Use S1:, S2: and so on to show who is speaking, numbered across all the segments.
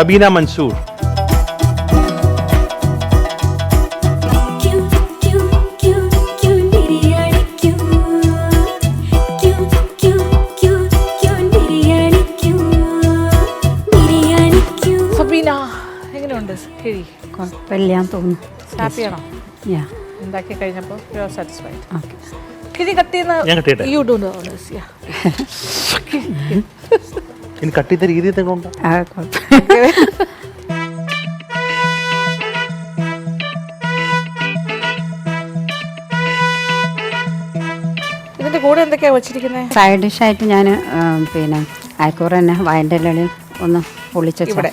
S1: സബീന മൻസൂർ.
S2: സബീന എങ്ങനെയുണ്ട് കിഴി?
S3: കുഴപ്പമില്ലാന്ന് തോന്നുന്നു.
S2: ഹാപ്പിയാണോ?
S3: യാ
S2: ഉണ്ടാക്കി കഴിഞ്ഞപ്പോൾ യു ആർ സാറ്റിസ്ഫൈഡ്?
S3: ഓക്കെ.
S2: കിഴി കട്ട് ചെയ്യുന്ന യു ഡു നോ ദിസ്. യാ.
S1: ഇനി കട്ട് ചെയ്ത രീതി എന്തെങ്കിലും
S3: ആ കുഴപ്പം.
S2: ഇതിന്റെ കൂടെ എന്തൊക്കെയാ വെച്ചിരിക്കുന്നത്?
S3: സൈഡ് ഡിഷായിട്ട് ഞാൻ പിന്നെ അയക്കൂറ തന്നെ വായൻ്റെ ഇലയിൽ ഒന്ന് പൊള്ളിച്ച
S2: ഇവിടെ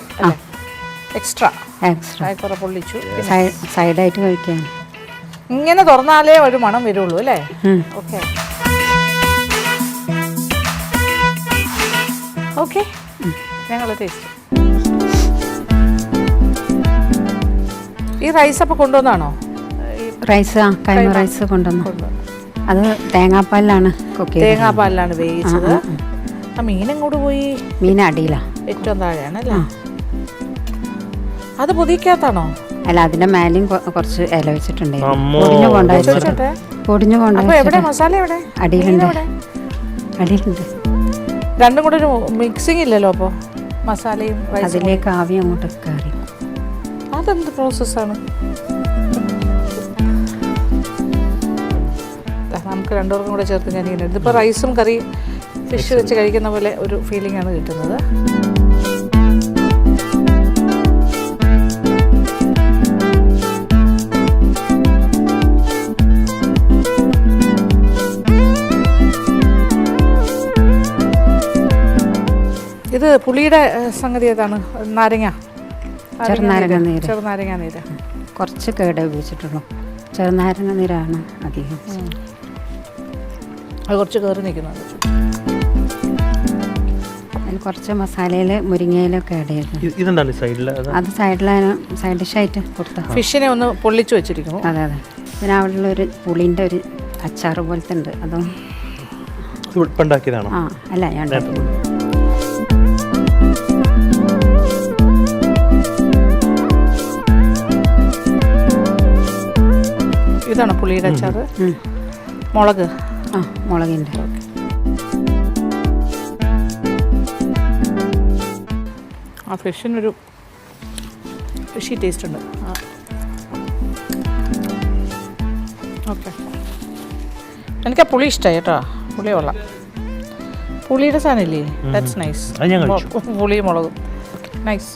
S2: എക്സ്ട്രാ
S3: എക്സ്ട്രാ
S2: ആയിക്കോറ പൊള്ളിച്ചു.
S3: സൈഡായിട്ട് കഴിക്കാൻ.
S2: ഇങ്ങനെ തുറന്നാലേ ഒരു മണം വരുള്ളൂ അല്ലേ? ഓക്കെ ഓക്കെ, ഞങ്ങൾ ടേസ്റ്റ്. ഈ റൈസ് അപ്പോൾ കൊണ്ടുവന്നാണോ?
S3: റൈസ് കൈമ റൈസ് കൊണ്ടുവന്നു. അത് തേങ്ങാപ്പാലിലാണ് കുക്ക് ചെയ്തത്.
S2: തേങ്ങാപ്പാലിലാണ് വേവിച്ചത്. ആ മീനും കൂടെ പോയി.
S3: മീൻ അടിയിലാണ്,
S2: ഏറ്റവും താഴെയാണ് അല്ലേ? അത് പൊതിക്കകത്താണോ?
S3: അല്ല, അതിന്റെ മേലെയും കുറച്ച് ഇല വെച്ചിട്ടുണ്ടായിരുന്നു.
S1: അമ്മോ.
S3: പൊടിഞ്ഞു കൊണ്ടുപോയി
S2: എവിടെ മസാല? എവിടെ?
S3: അടിയിലുണ്ട്. അടിയിലുണ്ട്.
S2: രണ്ടും കൂടെ ഒരു മിക്സിംഗ് ഇല്ലല്ലോ അപ്പോൾ? മസാലയും
S3: അതിലേക്ക് ആവി അങ്ങോട്ട് കയറി.
S2: അതെന്ത് പ്രോസസ്സാണ്? നമുക്ക് രണ്ടുപേർക്കും കൂടെ ചേർത്ത് ഞാൻ ഇങ്ങനെ ഇതിപ്പോൾ റൈസും കറിയും ഫിഷ് വെച്ച് കഴിക്കുന്ന പോലെ ഒരു ഫീലിംഗ് ആണ് കിട്ടുന്നത്. ഇത് പുളിയുടെ സംഗതി ഏതാണ്? നാരങ്ങ,
S3: ചെറുനാരങ്ങ നീര്.
S2: ചെറുനാരങ്ങ നീര്
S3: കുറച്ച് കേട് ഉപയോഗിച്ചിട്ടുള്ളൂ. ചെറുനാരങ്ങ നീരാണ് അധികം.
S2: അത് കുറച്ച് കയറി നിൽക്കുന്നത്.
S3: അതിൽ കുറച്ച് മസാലയിൽ മുരിങ്ങയിലൊക്കെ ആഡ് ചെയ്തു.
S1: ഇതെന്താണ് സൈഡിൽ?
S3: അത് സൈഡിലാണ് സൈഡ് ഡിഷായിട്ട് കൊടുത്ത
S2: ഫിഷിനെ ഒന്ന് പൊള്ളിച്ചു വെച്ചിരിക്കുന്നു.
S3: അതെ അതെ. പിന്നെ അവിടെയുള്ള ഒരു പുളിൻ്റെ ഒരു അച്ചാറ് പോലത്തെ ഉണ്ട്. അതും
S1: ഉണ്ടാക്കിയതാണോ?
S3: ആ അല്ല, ഞാൻ
S2: ഇതാണ് പുളിയുടെ അച്ചാറ്. മുളക്?
S3: ആ മുളകിൻ്റെ.
S2: ആ ഫിഷിനൊരു ഫിഷി ടേസ്റ്റ് ഉണ്ട്. ഓക്കെ, എനിക്ക് ആ പുളി ഇഷ്ടമായി കേട്ടോ. പുളി കൊള്ളാം. പുളിയുടെ സാധനം ഇല്ലേ? That's nice. പുളിയും മുളകും നൈസ്.